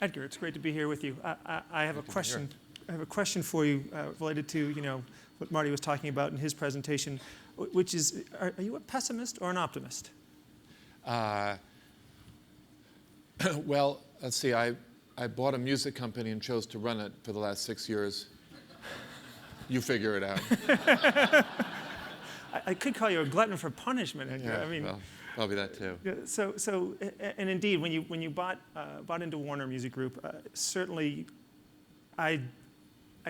Edgar, it's great to be here with you. I have a question. I have a question for you related to what Marty was talking about in his presentation, which is: are you a pessimist or an optimist? Well, let's see. I bought a music company and chose to run it for the last 6 years. You figure it out. I could call you a glutton for punishment, Edgar. Yeah, I mean, well, probably that too. So, and indeed, when you bought into Warner Music Group, certainly, I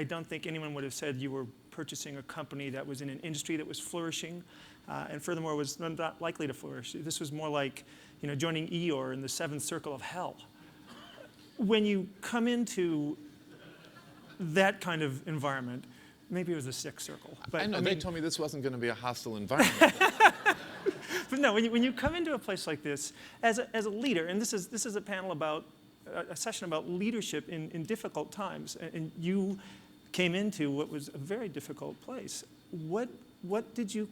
don't think anyone would have said you were purchasing a company that was in an industry that was flourishing, and furthermore was not likely to flourish. This was more like joining Eeyore in the seventh circle of hell. When you come into that kind of environment, maybe it was the sixth circle. But I know, they told me this wasn't going to be a hostile environment. But no, when you come into a place like this as a leader, and this is a panel about a session about leadership in difficult times, and you came into what was a very difficult place. What did you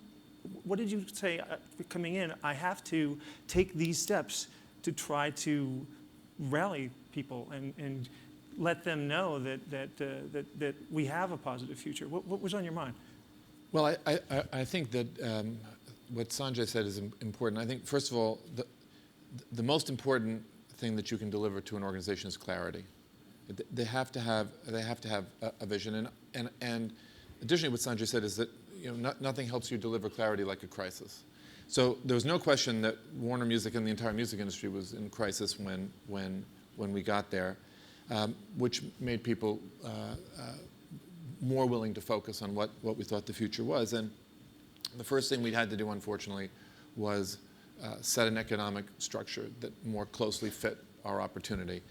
say coming in? I have to take these steps to try to rally people and let them know that we have a positive future. What was on your mind? Well, I think that what Sanjay said is important. I think, first of all, the most important thing that you can deliver to an organization is clarity. They have to have a vision, and additionally, what Sanjay said is that nothing helps you deliver clarity like a crisis. So there was no question that Warner Music and the entire music industry was in crisis when we got there, which made people more willing to focus on what we thought the future was. And the first thing we had to do, unfortunately, was set an economic structure that more closely fit our opportunity.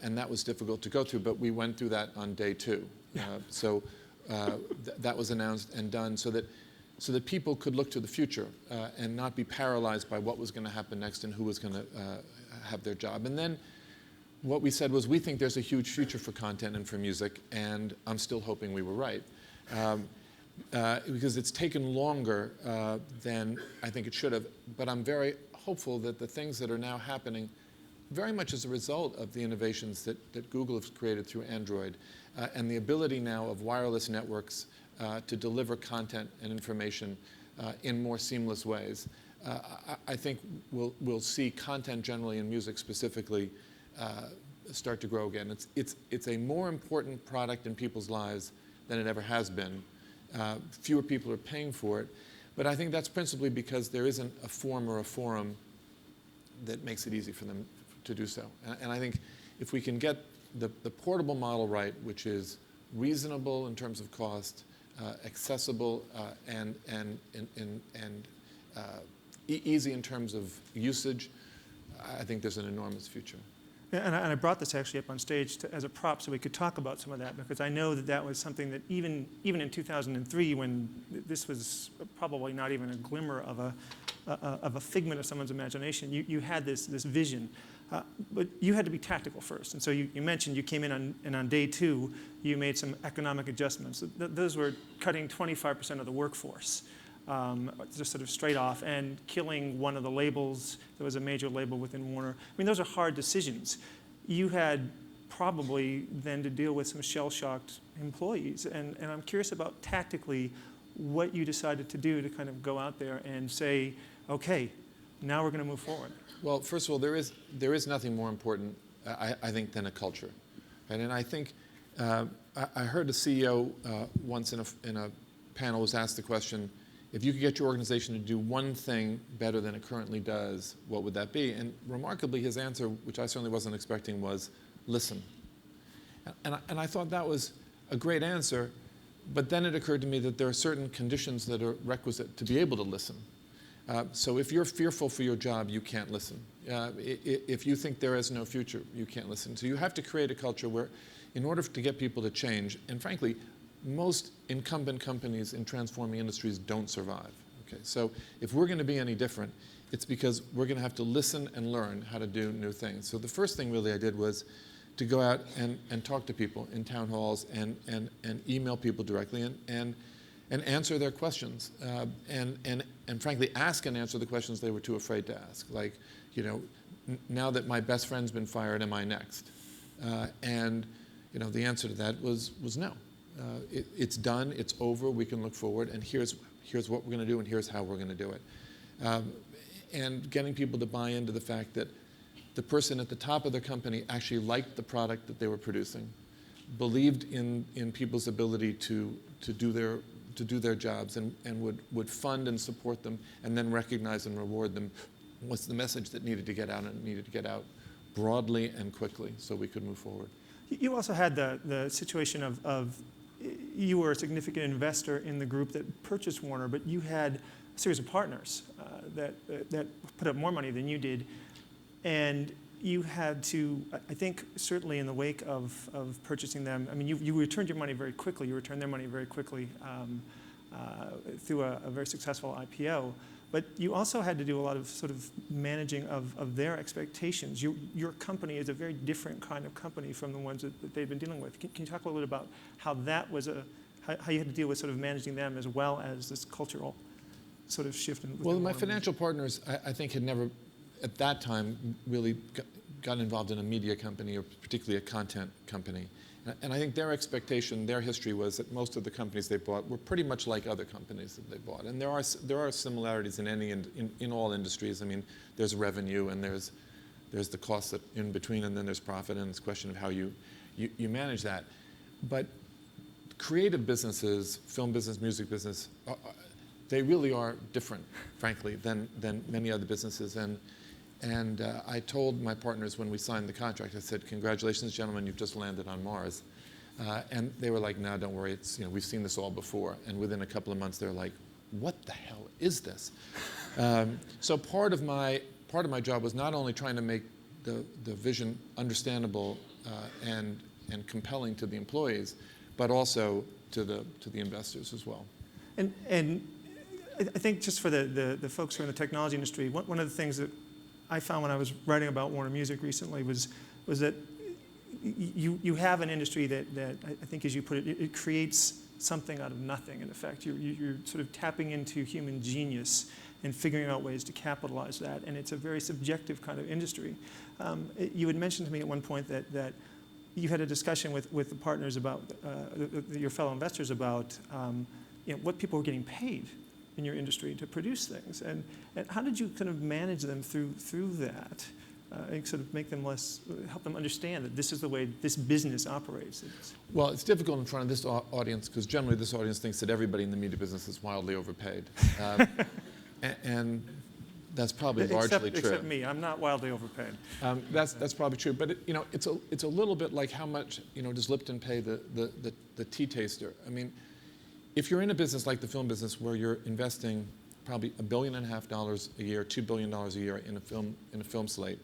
And that was difficult to go through, but we went through that on day 2. So that was announced and done so that people could look to the future and not be paralyzed by what was going to happen next and who was going to have their job. And then what we said was, we think there's a huge future for content and for music, and I'm still hoping we were right. Because it's taken longer than I think it should have, but I'm very hopeful that the things that are now happening, very much as a result of the innovations that Google has created through Android, and the ability now of wireless networks to deliver content and information in more seamless ways, I think we'll see content generally and music specifically start to grow again. It's a more important product in people's lives than it ever has been. Fewer people are paying for it, but I think that's principally because there isn't a form or a forum that makes it easy for them to do so. And I think if we can get the portable model right, which is reasonable in terms of cost, accessible and easy in terms of usage, I think there's an enormous future. And I brought this actually up on stage as a prop so we could talk about some of that, because I know that was something that even in 2003, when this was probably not even a glimmer of a figment of someone's imagination, you had this vision. But you had to be tactical first. And so you mentioned you came in and on day 2, you made some economic adjustments. Those were cutting 25% of the workforce. Just sort of straight off, and killing one of the labels that was a major label within Warner. I mean, those are hard decisions. You had probably then to deal with some shell-shocked employees, and I'm curious about tactically what you decided to do to kind of go out there and say, okay, now we're going to move forward. Well, first of all, there is nothing more important, I think, than a culture. And I think I heard a CEO once in a panel was asked the question, if you could get your organization to do one thing better than it currently does, what would that be? And remarkably, his answer, which I certainly wasn't expecting, was listen. And I thought that was a great answer, but then it occurred to me that there are certain conditions that are requisite to be able to listen. So if you're fearful for your job, you can't listen. If you think there is no future, you can't listen. So you have to create a culture where, in order to get people to change, and frankly, most incumbent companies in transforming industries don't survive. Okay, so if we're going to be any different, it's because we're going to have to listen and learn how to do new things. So the first thing really I did was to go out and talk to people in town halls and email people directly and answer their questions and frankly ask and answer the questions they were too afraid to ask. Like, now that my best friend's been fired, am I next? And the answer to that was no. It's done. It's over. We can look forward. And here's what we're going to do, and here's how we're going to do it. And getting people to buy into the fact that the person at the top of their company actually liked the product that they were producing, believed in people's ability to do their jobs, and would fund and support them, and then recognize and reward them, was the message that needed to get out, and it needed to get out broadly and quickly so we could move forward. You also had the situation of you were a significant investor in the group that purchased Warner, but you had a series of partners that put up more money than you did, and you had to, I think, certainly in the wake of purchasing them, I mean, you returned your money very quickly. You returned their money very quickly through a very successful IPO. But you also had to do a lot of sort of managing of their expectations. Your company is a very different kind of company from the ones that they've been dealing with. Can you talk a little bit about how that was how you had to deal with sort of managing them as well as this cultural sort of shift? Well, my financial partners, I think, had never, at that time, really gotten involved in a media company, or particularly a content company. And I think their expectation, their history was that most of the companies they bought were pretty much like other companies that they bought. And there are similarities in all industries. I mean, there's revenue, and there's the costs that in between, and then there's profit, and it's a question of how you manage that. But creative businesses, film business, music business, they really are different, frankly, than many other businesses. And I told my partners when we signed the contract, I said, "Congratulations, gentlemen, you've just landed on Mars." And they were like, "No, don't worry. It's, we've seen this all before." And within a couple of months, they're like, "What the hell is this?" So part of my job was not only trying to make the vision understandable and compelling to the employees, but also to the investors as well. And I think just for the folks who are in the technology industry, one of the things that I found when I was writing about Warner Music recently was that you have an industry that I think, as you put it, it creates something out of nothing, in effect. You're sort of tapping into human genius and figuring out ways to capitalize that, and it's a very subjective kind of industry. You had mentioned to me at one point that you had a discussion with the partners about, your fellow investors about what people were getting paid in your industry to produce things, and how did you kind of manage them through that, and sort of make them help them understand that this is the way this business operates? Well, it's difficult in front of this audience because generally this audience thinks that everybody in the media business is wildly overpaid, and that's probably largely true. Except me, I'm not wildly overpaid. That's probably true, but it's a little bit like how much does Lipton pay the tea taster? I mean, if you're in a business like the film business where you're investing probably $1.5 billion a year, $2 billion a year in a film slate,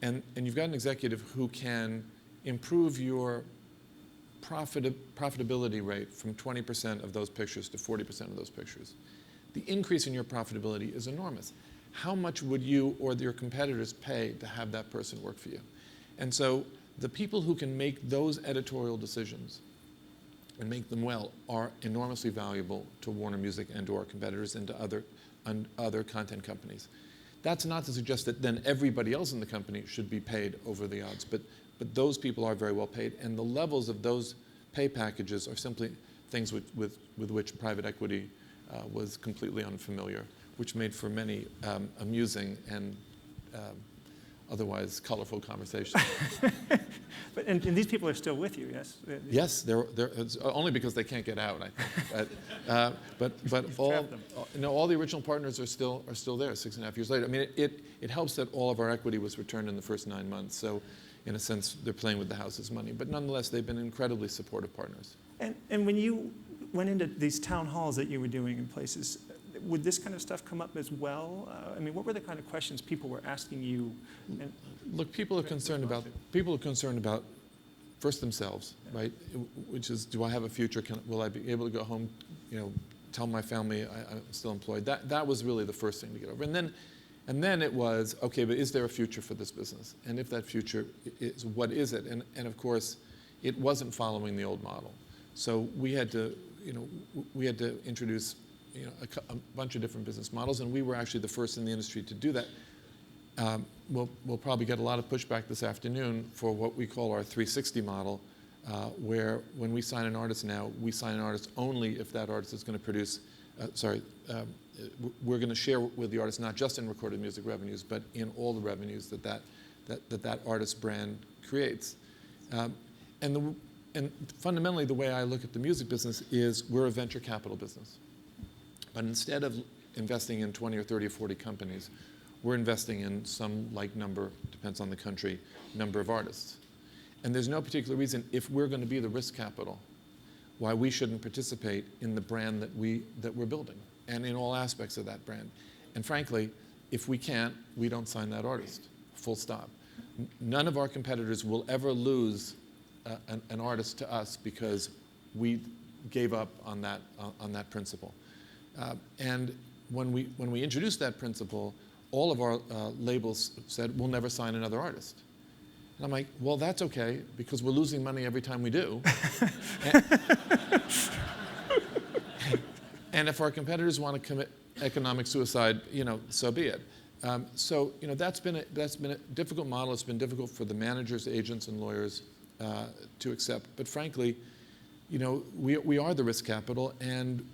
and you've got an executive who can improve your profitability rate from 20% of those pictures to 40% of those pictures, the increase in your profitability is enormous. How much would you or your competitors pay to have that person work for you? And so the people who can make those editorial decisions and make them well are enormously valuable to Warner Music and to our competitors and to other content companies. That's not to suggest that then everybody else in the company should be paid over the odds, but those people are very well paid, and the levels of those pay packages are simply things with which private equity was completely unfamiliar, which made for many amusing and otherwise colorful conversations. And these people are still with you, yes? Yes, it's only because they can't get out, I think. But all the original partners are still there 6.5 years later. I mean, it helps that all of our equity was returned in the first 9 months. So, in a sense, they're playing with the house's money. But nonetheless, they've been incredibly supportive partners. And when you went into these town halls that you were doing in places, would this kind of stuff come up as well? I mean, what were the kind of questions people were asking you? Look, people are concerned about first themselves, right? Which is, do I have a future? Will I be able to go home? Tell my family I'm still employed. That was really the first thing to get over. And then it was, okay, but is there a future for this business? And if that future is, what is it? And of course, it wasn't following the old model. So we had to introduce a bunch of different business models, and we were actually the first in the industry to do that. we'll probably get a lot of pushback this afternoon for what we call our 360 model, where when we sign an artist now, we sign an artist only if that artist is going to produce, we're going to share with the artist not just in recorded music revenues, but in all the revenues that artist's brand creates. And fundamentally, the way I look at the music business is we're a venture capital business. But instead of investing in 20 or 30 or 40 companies, we're investing in some like number, depends on the country, number of artists. And there's no particular reason, if we're going to be the risk capital, why we shouldn't participate in the brand that we're building and in all aspects of that brand. And frankly, if we can't, we don't sign that artist, full stop. None of our competitors will ever lose an artist to us because we gave up on that principle. And when we introduced that principle, all of our labels said, we'll never sign another artist. And I'm like, well, that's okay, because we're losing money every time we do. And if our competitors want to commit economic suicide, so be it. So that's been a difficult model. It's been difficult for the managers, agents, and lawyers to accept. But frankly, we are the risk capital, and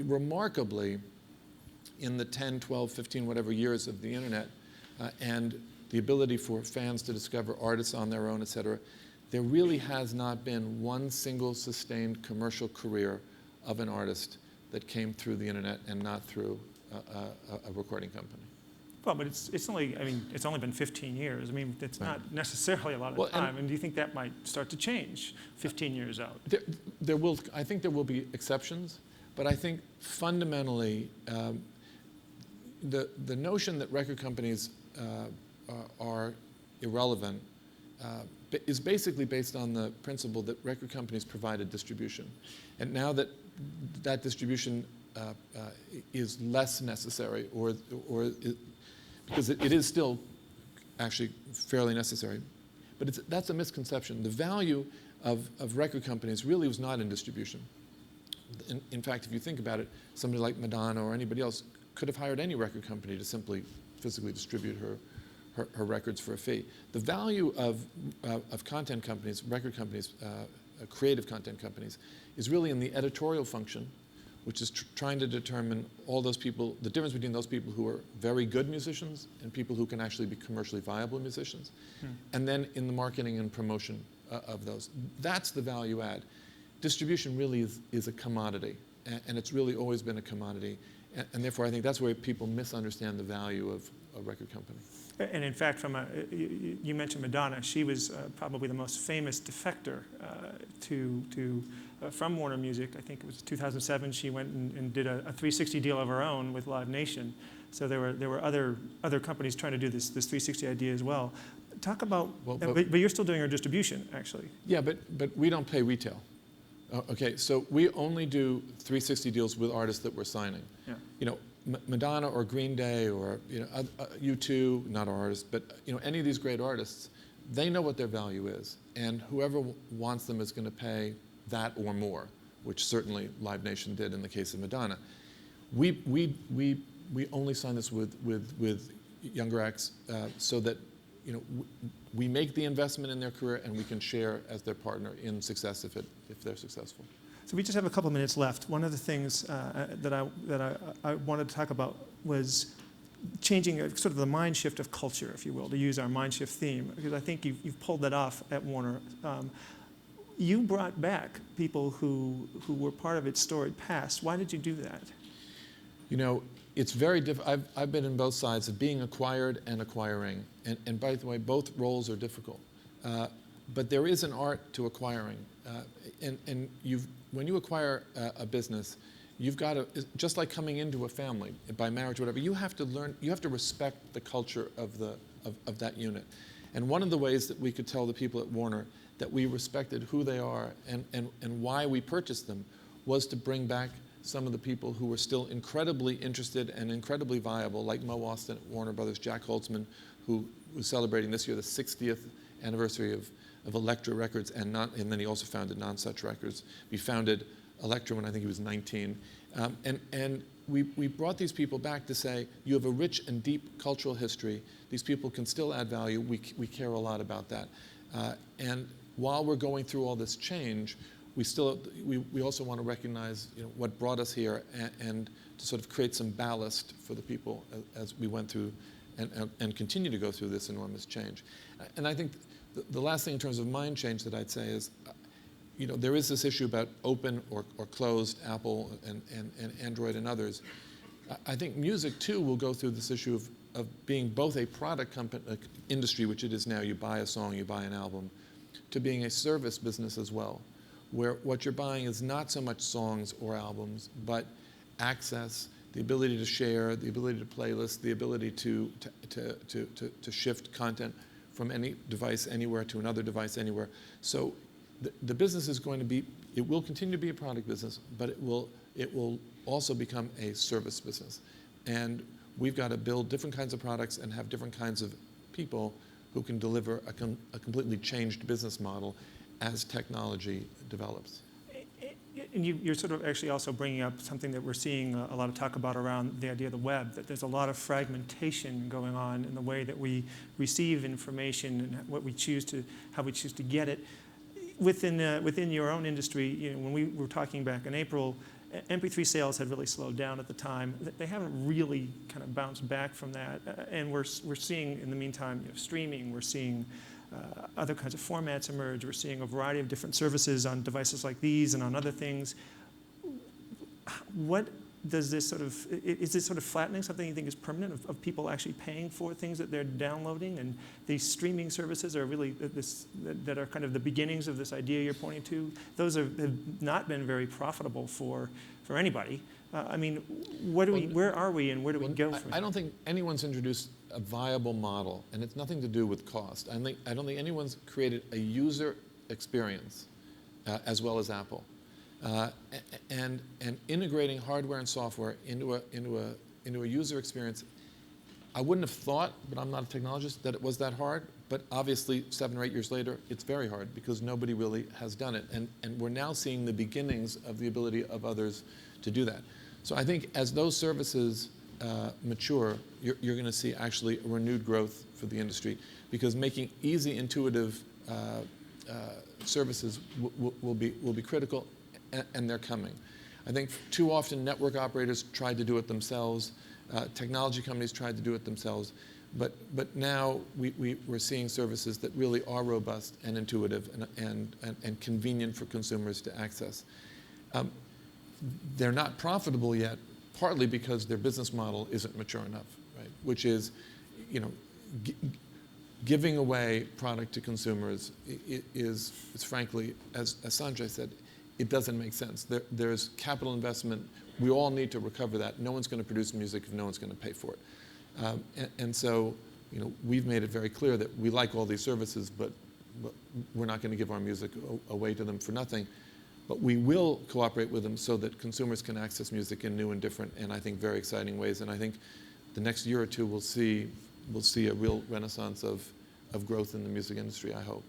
remarkably, in the 10, 12, 15, whatever years of the internet, and the ability for fans to discover artists on their own, et cetera, there really has not been one single sustained commercial career of an artist that came through the internet and not through a recording company. Well, but it's only been 15 years. I mean, it's not necessarily a lot of time. And do you think that might start to change 15 years out? I think there will be exceptions, but I think fundamentally the notion that record companies are irrelevant is basically based on the principle that record companies provided distribution. And now that that distribution is less necessary, because it is still actually fairly necessary, but that's a misconception. The value of record companies really was not in distribution. In fact, if you think about it, somebody like Madonna or anybody else could have hired any record company to simply physically distribute her records for a fee. The value of content companies, record companies, creative content companies, is really in the editorial function, which is trying to determine all those people, the difference between those people who are very good musicians and people who can actually be commercially viable musicians, and then in the marketing and promotion of those. That's the value add. Distribution really is a commodity, and it's really always been a commodity, and therefore I think that's where people misunderstand the value of a record company. And in fact, you mentioned Madonna. She was probably the most famous defector from Warner Music. I think it was 2007. She went and did a 360 deal of her own with Live Nation. So there were other companies trying to do this 360 idea as well. Talk about, but you're still doing your distribution, actually. Yeah, but we don't pay retail. Okay, so we only do 360 deals with artists that we're signing. Yeah. Madonna or Green Day or U2, not our artists, but any of these great artists, they know what their value is, and whoever wants them is going to pay that or more, which certainly Live Nation did in the case of Madonna. We only sign this with younger acts so that we make the investment in their career and we can share as their partner in success if they're successful. So we just have a couple minutes left. One of the things that I wanted to talk about was changing sort of the mind shift of culture, if you will, to use our mind shift theme, because I think you've pulled that off at Warner. You brought back people who were part of its storied past. Why did you do that? It's very difficult. I've been in both sides of being acquired and acquiring. And by the way, both roles are difficult. But there is an art to acquiring. And when you acquire a business, you've got to, just like coming into a family, by marriage, whatever, you have to learn, you have to respect the culture of that unit. And one of the ways that we could tell the people at Warner that we respected who they are and why we purchased them was to bring back some of the people who were still incredibly interested and incredibly viable, like Mo Austin at Warner Brothers, Jack Holtzman, who was celebrating this year the 60th anniversary of Elektra Records, and then he also founded Non Such Records. He founded Elektra when I think he was 19. And we brought these people back to say, you have a rich and deep cultural history. These people can still add value. We care a lot about that. And while we're going through all this change, we also want to recognize what brought us here and to sort of create some ballast for the people as we went through and continue to go through this enormous change. And I think the last thing in terms of mind change that I'd say is, there is this issue about open or closed, Apple and Android and others. I think music, too, will go through this issue of being both a product industry, which it is now. You buy a song, you buy an album, to being a service business as well, where what you're buying is not so much songs or albums, but access, the ability to share, the ability to playlist, the ability to shift content from any device anywhere to another device anywhere. So the business is going to be, it will continue to be a product business, but it will also become a service business. And we've got to build different kinds of products and have different kinds of people who can deliver a completely changed business model as technology develops. And you're sort of actually also bringing up something that we're seeing a lot of talk about around the idea of the web, that there's a lot of fragmentation going on in the way that we receive information and what we choose to, how we choose to get it. Within your own industry, when we were talking back in April, MP3 sales had really slowed down at the time. They haven't really kind of bounced back from that, and we're seeing in the meantime streaming. We're seeing other kinds of formats emerge. We're seeing a variety of different services on devices like these and on other things. What does this sort of, is this sort of flattening something you think is permanent of people actually paying for things that they're downloading? And these streaming services are really that are kind of the beginnings of this idea you're pointing to. Those have not been very profitable for anybody. I mean, where are we and where do we go from I don't think anyone's introduced a viable model, and it's nothing to do with cost. I don't think anyone's created a user experience as well as Apple. And integrating hardware and software into a user experience, I wouldn't have thought, but I'm not a technologist, that it was that hard. But obviously, 7 or 8 years later, it's very hard because nobody really has done it. And we're now seeing the beginnings of the ability of others to do that. So I think as those services mature, you're going to see actually a renewed growth for the industry, because making easy, intuitive services will be critical. And they're coming. I think too often network operators tried to do it themselves. Technology companies tried to do it themselves. But now we're seeing services that really are robust and intuitive and convenient for consumers to access. They're not profitable yet, partly because their business model isn't mature enough, right? Which is, giving away product to consumers is frankly, as Sanjay said, it doesn't make sense. There's capital investment. We all need to recover that. No one's going to produce music if no one's going to pay for it. And so, we've made it very clear that we like all these services, but we're not going to give our music away to them for nothing. But we will cooperate with them so that consumers can access music in new and different, and I think very exciting ways. And I think the next year or two we'll see a real renaissance of growth in the music industry, I hope.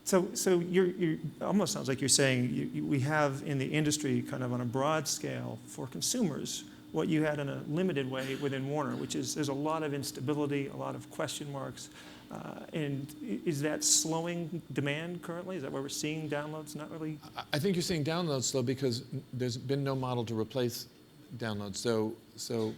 So you're almost sounds like you're saying we have in the industry, kind of on a broad scale for consumers, what you had in a limited way within Warner, which is there's a lot of instability, a lot of question marks. And is that slowing demand currently? Is that where we're seeing downloads not really? I think you're seeing downloads slow because there's been no model to replace downloads. So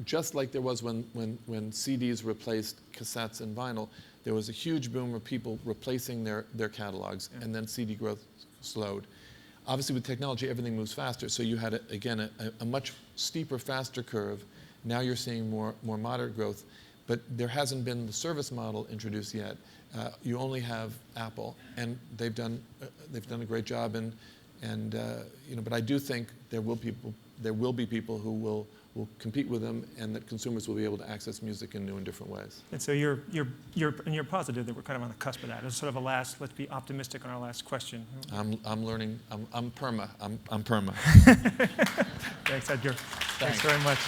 just like there was when CDs replaced cassettes and vinyl, there was a huge boom of people replacing their catalogs, and then CD growth slowed. Obviously, with technology, everything moves faster. So you had, again, a much steeper, faster curve. Now you're seeing more moderate growth, but there hasn't been the service model introduced yet. You only have Apple, and they've done a great job. But I do think there will be people who will compete with them, and that consumers will be able to access music in new and different ways. And so you're positive that we're kind of on the cusp of that. It's sort of a last. Let's be optimistic on our last question. I'm learning. I'm perma. I'm perma. Thanks, Edgar. Thanks very much.